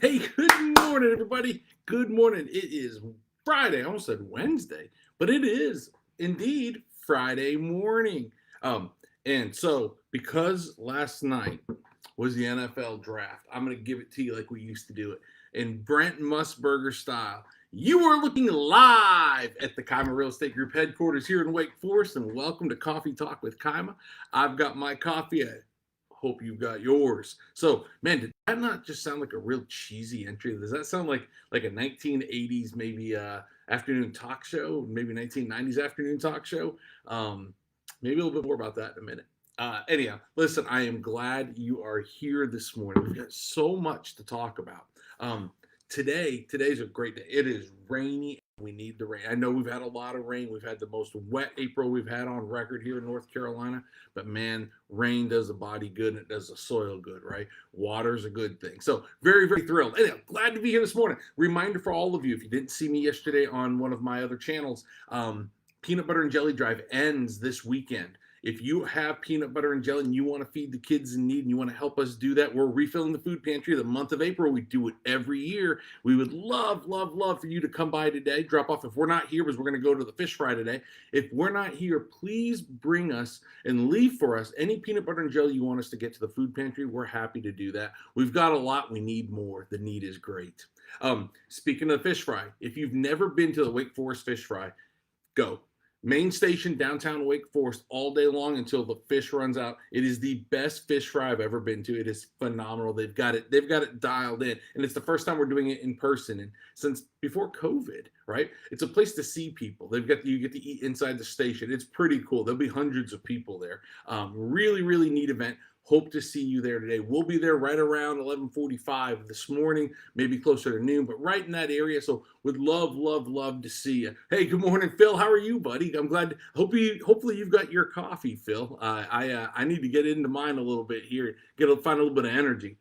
Hey, good morning, everybody. Good morning. It is Friday. I almost said Wednesday, but it is indeed Friday morning. Um, and so because last night was the NFL draft, I'm going to give it to you like we used to do it in Brent Musburger style. You are looking live at the Kaima Real Estate Group headquarters here in Wake Forest, and welcome to Coffee Talk with Kaima. I've got my coffee. I hope you've got yours. So, man, did that not just sound like a real cheesy entry? Does that sound like a 1980s maybe afternoon talk show, maybe 1990s afternoon talk show? Maybe a little bit more about that in a minute. Anyhow, listen, I am glad you are here this morning. We've got so much to talk about. Today's a great day. It is rainy. We need the rain. I know we've had a lot of rain. We've had the most wet April we've had on record here in North Carolina. But man, rain does the body good and it does the soil good, right? Water's a good thing. So very, very thrilled. Anyway, glad to be here this morning. Reminder for all of you, if you didn't see me yesterday on one of my other channels, Peanut Butter and Jelly Drive ends this weekend. If you have peanut butter and jelly and you want to feed the kids in need and you want to help us do that, we're refilling the food pantry the month of April. We do it every year. We would love, love, love for you to come by today, drop off. If we're not here, because we're going to go to the fish fry today. If we're not here, please bring us and leave for us any peanut butter and jelly you want us to get to the food pantry. We're happy to do that. We've got a lot. We need more. The need is great. Speaking of the fish fry, if you've never been to the Wake Forest fish fry, go. Main station, downtown Wake Forest, all day long until the fish runs out. It is the best fish fry I've ever been to. It is phenomenal. They've got it dialed in, and it's the first time we're doing it in person and since before COVID, right? It's a place to see people. You get to eat inside the station. It's pretty cool. There'll be hundreds of people there. Really, really neat event. Hope to see you there today. We'll be there right around 11:45 this morning, maybe closer to noon, but right in that area. So would love, love, love to see you. Hey, good morning, Phil. How are you, buddy? I'm glad. Hopefully you've got your coffee, Phil. I need to get into mine a little bit here. Find a little bit of energy.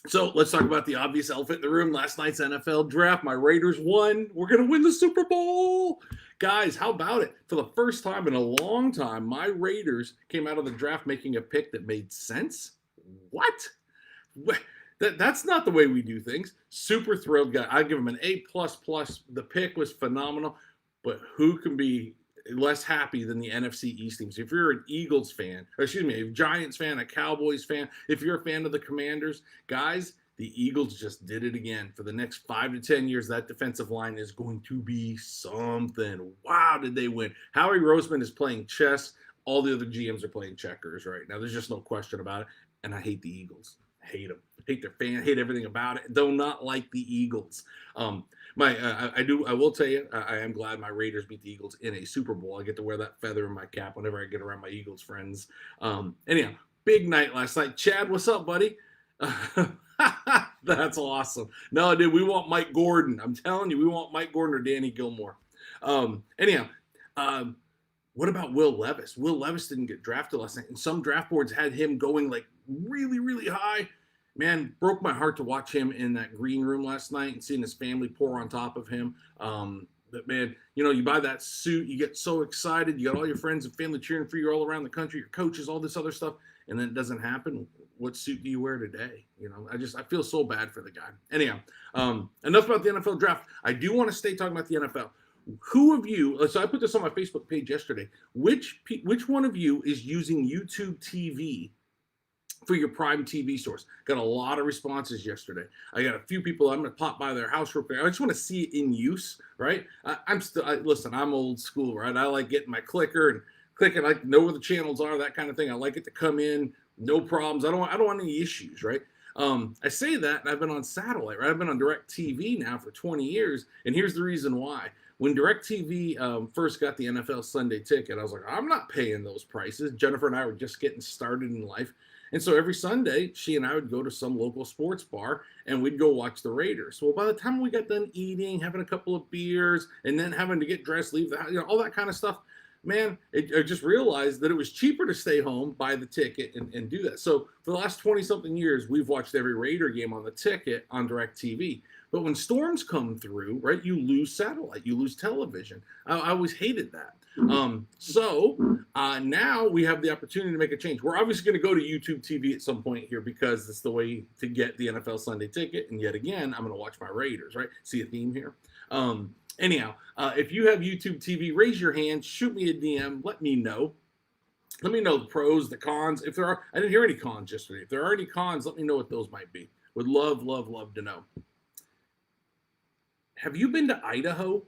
So let's talk about the obvious elephant in the room. Last night's NFL draft. My Raiders won. We're going to win the Super Bowl. Guys, how about it? For the first time in a long time, my Raiders came out of the draft making a pick that made sense. What? That's not the way we do things. Super thrilled guy. I give him an A++. The pick was phenomenal. But who can be less happy than the NFC East teams? If you're an Eagles fan, a Giants fan, a Cowboys fan, if you're a fan of the Commanders, guys, the Eagles just did it again. For the next 5 to 10 years, that defensive line is going to be something. Wow, did they win? Howie Roseman is playing chess. All the other GMs are playing checkers right now. There's just no question about it. And I hate the Eagles. I hate them. I hate their fan. Hate everything about it. Do not like the Eagles. I will tell you, I am glad my Raiders beat the Eagles in a Super Bowl. I get to wear that feather in my cap whenever I get around my Eagles friends. Anyhow, big night last night. Chad, what's up, buddy? That's awesome. No, dude, we want Mike Gordon. I'm telling you, we want Mike Gordon or Danny Gilmore. What about Will Levis? Will Levis didn't get drafted last night, and some draft boards had him going like really, really high. Man, broke my heart to watch him in that green room last night and seeing his family pour on top of him. But man, you buy that suit, you get so excited. You got all your friends and family cheering for you all around the country, your coaches, all this other stuff, and then it doesn't happen. What suit do you wear today? I feel so bad for the guy. Anyhow, enough about the NFL draft. I do want to stay talking about the NFL. Who of you? So I put this on my Facebook page yesterday. Which one of you is using YouTube TV for your Prime TV source? Got a lot of responses yesterday. I got a few people. I'm going to pop by their house real quick. I just want to see it in use, right? Listen, I'm old school, right? I like getting my clicker and clicking. I know where the channels are, that kind of thing. I like it to come in, no problems. I don't want any issues, right? I say that, and I've been on satellite, right? I've been on DirecTV now for 20 years, and here's the reason why. When DirecTV first got the NFL Sunday Ticket, I was like, I'm not paying those prices. Jennifer and I were just getting started in life. And so every Sunday, she and I would go to some local sports bar and we'd go watch the Raiders. Well, by the time we got done eating, having a couple of beers, and then having to get dressed, leave the house, all that kind of stuff, man, I just realized that it was cheaper to stay home, buy the ticket, and do that. So for the last 20-something years, we've watched every Raider game on the ticket on DirecTV. But when storms come through, right, you lose satellite, you lose television. I always hated that. Now we have the opportunity to make a change. We're obviously going to go to YouTube TV at some point here because it's the way to get the NFL Sunday ticket. And yet again, I'm going to watch my Raiders, right? See a theme here? Anyhow, if you have YouTube TV, raise your hand, shoot me a DM, let me know. Let me know the pros, the cons. If there are, I didn't hear any cons yesterday. If there are any cons, let me know what those might be. Would love, love, love to know. Have you been to Idaho?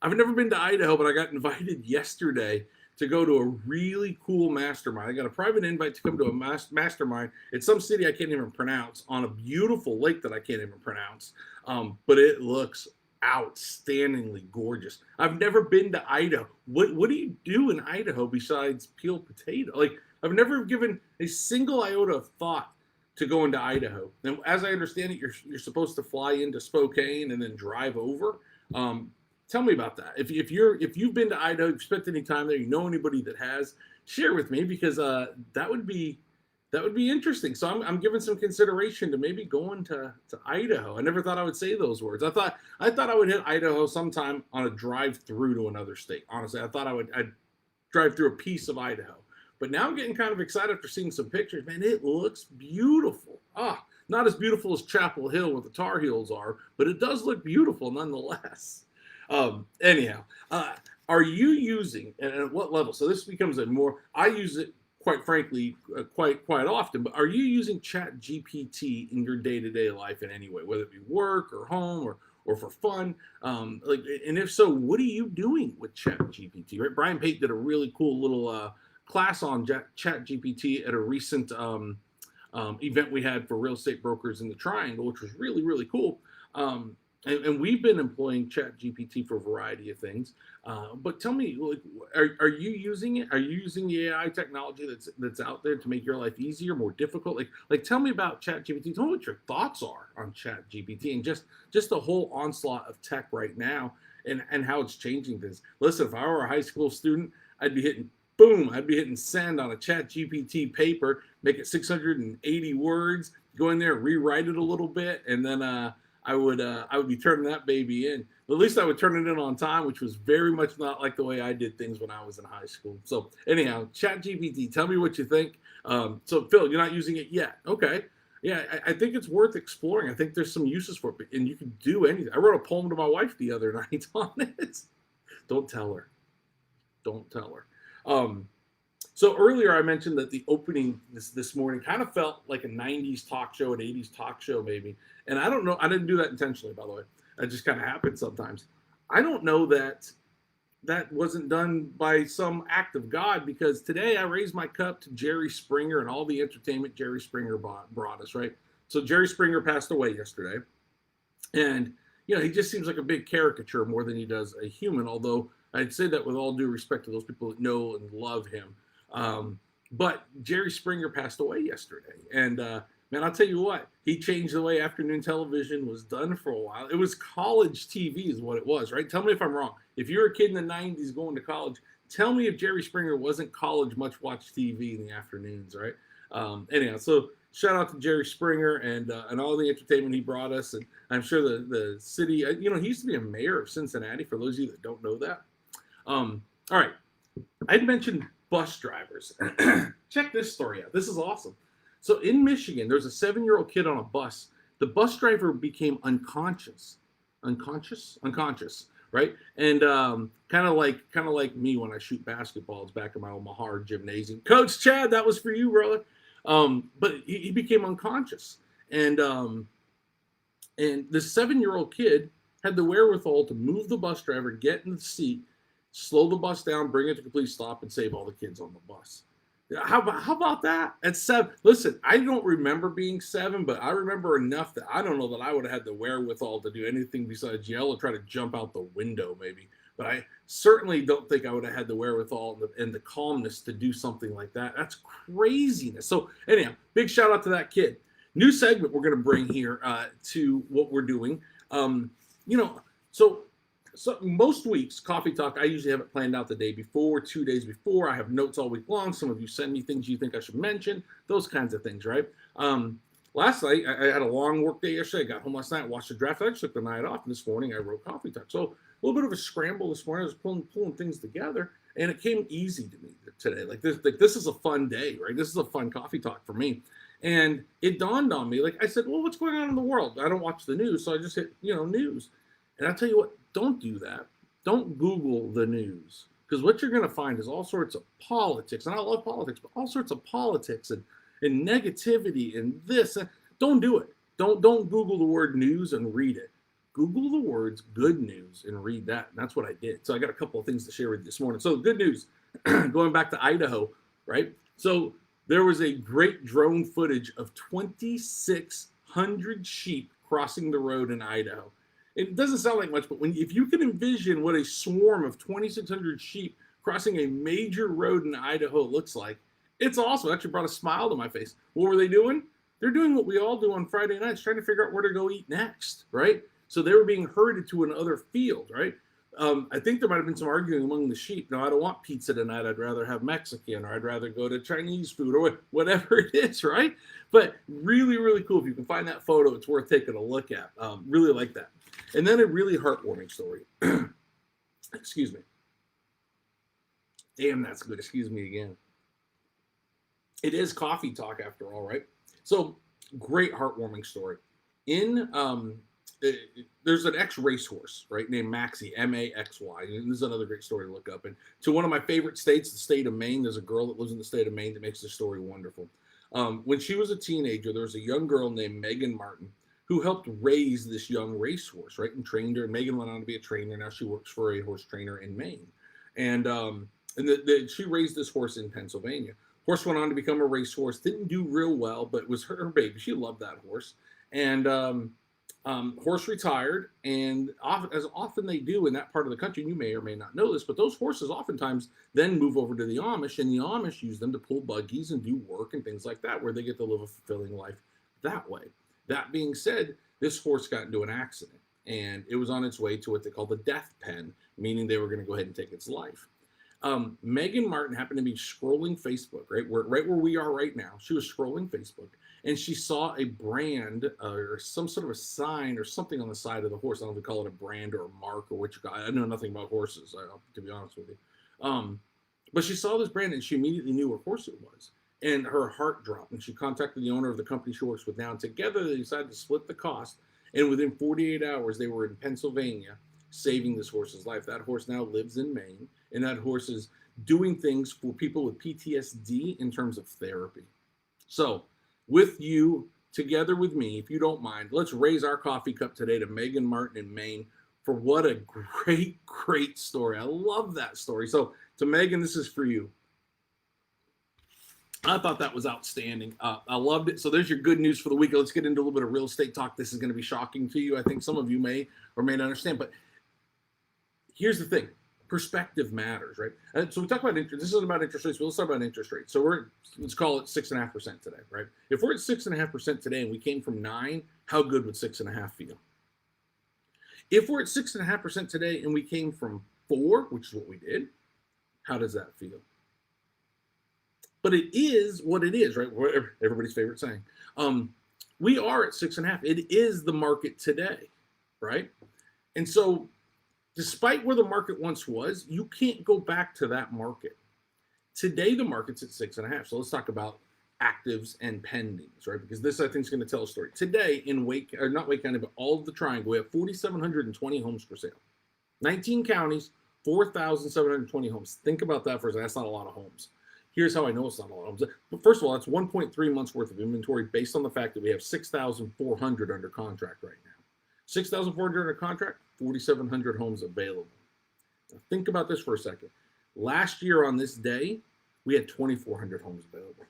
I've never been to Idaho, but I got invited yesterday to go to a really cool mastermind. I got a private invite to come to a mastermind. It's some city I can't even pronounce on a beautiful lake that I can't even pronounce. But it looks outstandingly gorgeous. I've never been to Idaho. What do you do in Idaho besides peel potato? Like, I've never given a single iota of thought to go into Idaho. And as I understand it, you're supposed to fly into Spokane and then drive over. Tell me about that. If you've been to Idaho, you've spent any time there, you know anybody that has, share with me because that would be interesting. So I'm giving some consideration to maybe going to Idaho. I never thought I would say those words. I thought I would hit Idaho sometime on a drive through to another state. Honestly, I thought I'd drive through a piece of Idaho. But now I'm getting kind of excited after seeing some pictures. Man, it looks beautiful. Not as beautiful as Chapel Hill where the Tar Heels are, but it does look beautiful nonetheless. Anyhow, are you using, and at what level? So this becomes I use it quite frankly, quite often, but are you using ChaptGPT in your day-to-day life in any way, whether it be work or home or for fun? And if so, what are you doing with ChaptGPT? Right? Brian Pate did a really cool little class on ChaptGPT at a recent event we had for real estate brokers in the Triangle, which was really, really cool. And we've been employing ChaptGPT for a variety of things. But tell me, are you using it? Are you using the AI technology that's out there to make your life easier, more difficult? Like tell me about ChaptGPT. Tell me what your thoughts are on ChaptGPT and just the whole onslaught of tech right now and how it's changing things. Listen, if I were a high school student, I'd be hitting send on a ChaptGPT paper, make it 680 words, go in there, rewrite it a little bit, and then I would be turning that baby in. At least I would turn it in on time, which was very much not like the way I did things when I was in high school. So anyhow, ChaptGPT, tell me what you think. So Phil, you're not using it yet. Okay. Yeah, I think it's worth exploring. I think there's some uses for it, and you can do anything. I wrote a poem to my wife the other night on it. Don't tell her. Don't tell her. So earlier I mentioned that the opening this morning kind of felt like a 90s talk show, an 80s talk show maybe. And I don't know, I didn't do that intentionally, by the way. It just kind of happens sometimes. I don't know that wasn't done by some act of God, because today I raised my cup to Jerry Springer and all the entertainment Jerry Springer brought us, right? So Jerry Springer passed away yesterday. And, he just seems like a big caricature more than he does a human, although I'd say that with all due respect to those people that know and love him. But Jerry Springer passed away yesterday. And, man, I'll tell you what, he changed the way afternoon television was done for a while. It was college TV is what it was, right? Tell me if I'm wrong. If you're a kid in the 90s going to college, tell me if Jerry Springer wasn't college much watch TV in the afternoons, right? Anyhow, so shout out to Jerry Springer and all the entertainment he brought us. And I'm sure the city, he used to be a mayor of Cincinnati, for those of you that don't know that. All right. I'd mentioned bus drivers. Check this story out. This is awesome. So in Michigan, there's a 7-year-old kid on a bus. The bus driver became unconscious, right? And kind of like me when I shoot basketballs back in my Omaha gymnasium. Coach Chad, that was for you, brother. But he became unconscious, and this 7-year-old kid had the wherewithal to move the bus driver, get in the seat, slow the bus down, bring it to a complete stop, and save all the kids on the bus. How about that? At 7, listen, I don't remember being 7, but I remember enough that I don't know that I would have had the wherewithal to do anything besides yell or try to jump out the window maybe. But I certainly don't think I would have had the wherewithal and the calmness to do something like that. That's craziness. So anyhow, big shout out to that kid. New segment we're going to bring here to what we're doing. So most weeks, Coffee Talk, I usually have it planned out the day before, 2 days before. I have notes all week long. Some of you send me things you think I should mention, those kinds of things, right? Last night, I had a long work day yesterday. I got home last night, watched the draft. I just took the night off. And this morning, I wrote Coffee Talk. So a little bit of a scramble this morning. I was pulling things together. And it came easy to me today. Like this is a fun day, right? This is a fun coffee talk for me. And it dawned on me, like I said, well, what's going on in the world? I don't watch the news, so I just hit, news. And I tell you what, don't do that. Don't Google the news, because what you're going to find is all sorts of politics, and I love politics, but all sorts of politics and negativity and this. Don't do it. Don't Google the word news and read it. Google the words good news and read that. And that's what I did. So I got a couple of things to share with you this morning. So good news, going back to Idaho, right? So there was a great drone footage of 2,600 sheep crossing the road in Idaho. It doesn't sound like much, but if you can envision what a swarm of 2,600 sheep crossing a major road in Idaho looks like, it's awesome. It actually brought a smile to my face. What were they doing? They're doing what we all do on Friday nights, trying to figure out where to go eat next, right? So they were being herded to another field, right? I think there might have been some arguing among the sheep. No, I don't want pizza tonight. I'd rather have Mexican, or I'd rather go to Chinese food, or whatever it is, right? But really, really cool. If you can find that photo, it's worth taking a look at. Really like that. And then a really heartwarming story. Excuse me. Damn, that's good. Excuse me again. It is coffee talk after all, right? So great heartwarming story. There's an ex-racehorse, right, named Maxie, M-A-X-Y. And this is another great story to look up. And to one of my favorite states, the state of Maine, there's a girl that lives in the state of Maine that makes this story wonderful. When she was a teenager, there was a young girl named Megan Martin who helped raise this young racehorse, right, and trained her. And Megan went on to be a trainer. Now she works for a horse trainer in Maine. And she raised this horse in Pennsylvania. Horse went on to become a racehorse, didn't do real well, but it was her baby. She loved that horse. And horse retired, and as often they do in that part of the country, you may or may not know this, but those horses oftentimes then move over to the Amish, and the Amish use them to pull buggies and do work and things like that, where they get to live a fulfilling life that way. That being said, this horse got into an accident, and it was on its way to what they call the death pen, meaning they were going to go ahead and take its life. Megan Martin happened to be scrolling Facebook, right where we are right now. She was scrolling Facebook, and she saw a brand or some sort of a sign or something on the side of the horse. I don't know if we call it a brand or a mark or what you call it. I know nothing about horses, to be honest with you. But she saw this brand, and she immediately knew what horse it was. And her heart dropped, and she contacted the owner of the company she works with now. And together they decided to split the cost. And within 48 hours, they were in Pennsylvania saving this horse's life. That horse now lives in Maine, and that horse is doing things for people with PTSD in terms of therapy. So with you, together with me, if you don't mind, let's raise our coffee cup today to Megan Martin in Maine for what a great, great story. I love that story. So to Megan, this is for you. I thought that was outstanding. I loved it. So there's your good news for the week. Let's get into a little bit of real estate talk. This is going to be shocking to you. I think some of you may or may not understand, but here's the thing. Perspective matters, right? And so we talk about interest. This isn't about interest rates, but let's talk about interest rates. So let's call it 6.5% today, right? If we're at 6.5% today and we came from 9, how good would 6.5 feel? If we're at 6.5% today and we came from 4, which is what we did, how does that feel? But it is what it is, right? Everybody's favorite saying. We are at 6.5. It is the market today, right? And so despite where the market once was, you can't go back to that market. Today, the market's at 6.5. So let's talk about actives and pendings, right? Because this, I think, is going to tell a story. Today, in not Wake County, but all of the Triangle, we have 4,720 homes for sale. 19 counties, 4,720 homes. Think about that for a second. That's not a lot of homes. Here's how I know it's not a lot of homes. But first of all, that's 1.3 months worth of inventory based on the fact that we have 6,400 under contract right now. 6,400 under contract, 4,700 homes available. Now think about this for a second. Last year on this day, we had 2,400 homes available.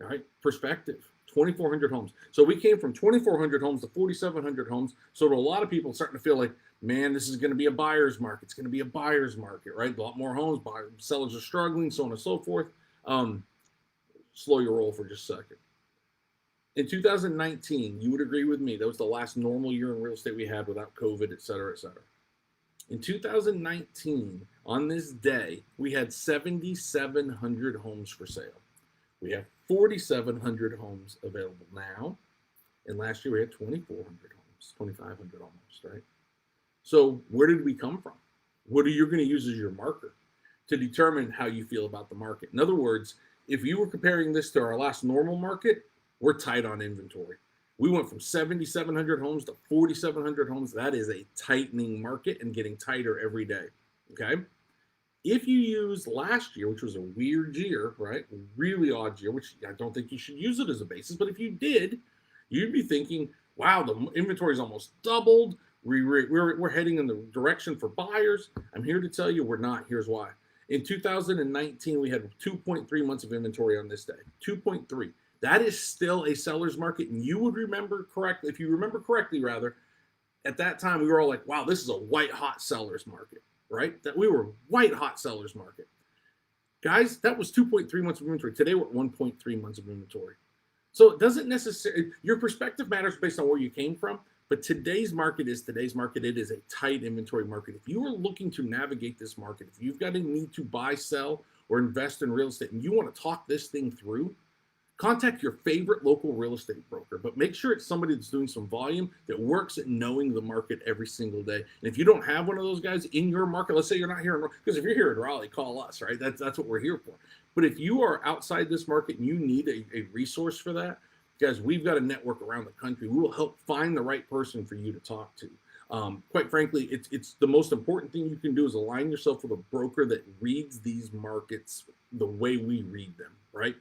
All right, perspective, 2,400 homes. So we came from 2,400 homes to 4,700 homes. So to a lot of people starting to feel like, man, this is going to be a buyer's market. It's going to be a buyer's market, right? A lot more homes, sellers are struggling, so on and so forth. Slow your roll for just a second. In 2019, you would agree with me, that was the last normal year in real estate we had without COVID, et cetera, et cetera. In 2019, on this day, we had 7,700 homes for sale. We have 4,700 homes available now. And last year we had 2,400 homes, 2,500 almost, right? So where did we come from? what are you going to use as your marker to determine how you feel about the market? In other words, if you were comparing this to our last normal market, we're tight on inventory. We went from 7,700 homes to 4,700 homes. That is a tightening market and getting tighter every day. Okay. If you use last year, which was a weird year, right? A really odd year, which I don't think you should use it as a basis, but if you did, you'd be thinking, wow, the inventory is almost doubled. We're heading in the direction for buyers. I'm here to tell you we're not. Here's why. In 2019, we had 2.3 months of inventory on this day. 2.3. That is still a seller's market. And you would remember correctly, if you remember correctly, rather, at that time, we were all like, wow, this is a white hot seller's market, right? That we were white hot seller's market. Guys, that was 2.3 months of inventory. Today, we're at 1.3 months of inventory. So it doesn't necessarily, your perspective matters based on where you came from, but today's market is today's market. It is a tight inventory market. If you are looking to navigate this market, if you've got a need to buy, sell, or invest in real estate, and you want to talk this thing through, contact your favorite local real estate broker, but make sure it's somebody that's doing some volume, that works at knowing the market every single day. And if you don't have one of those guys in your market, let's say you're not here in Raleigh, because if you're here in Raleigh, call us, right? That's what we're here for. But if you are outside this market and you need a resource for that, guys, we've got a network around the country. We will help find the right person for you to talk to. Quite frankly, it's the most important thing you can do is align yourself with a broker that reads these markets the way we read them, right?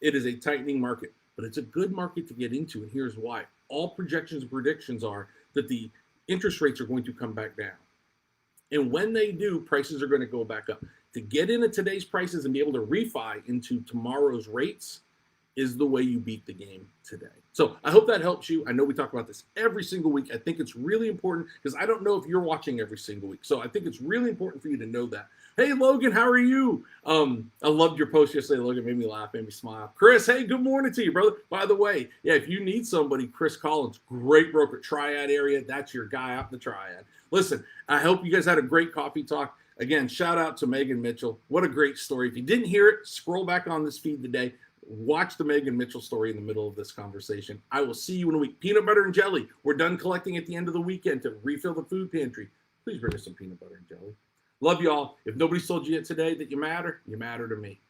It is a tightening market, but it's a good market to get into, and here's why. All projections and predictions are that the interest rates are going to come back down. And when they do, prices are going to go back up. To get into today's prices and be able to refi into tomorrow's rates is the way you beat the game today. So I hope that helps you. I know we talk about this every single week. I think it's really important because I don't know if you're watching every single week. So I think it's really important for you to know that. Hey, Logan, how are you? I loved your post yesterday, Logan. Made me laugh, made me smile. Chris, hey, good morning to you, brother. By the way, yeah, if you need somebody, Chris Collins, great broker, Triad area. That's your guy out in the Triad. Listen, I hope you guys had a great coffee talk. Again, shout out to Megan Mitchell. What a great story. If you didn't hear it, scroll back on this feed today. Watch the Megan Mitchell story in the middle of this conversation. I will see you in a week. Peanut butter and jelly. We're done collecting at the end of the weekend to refill the food pantry. Please bring us some peanut butter and jelly. Love you all. If nobody's told you yet today that you matter to me.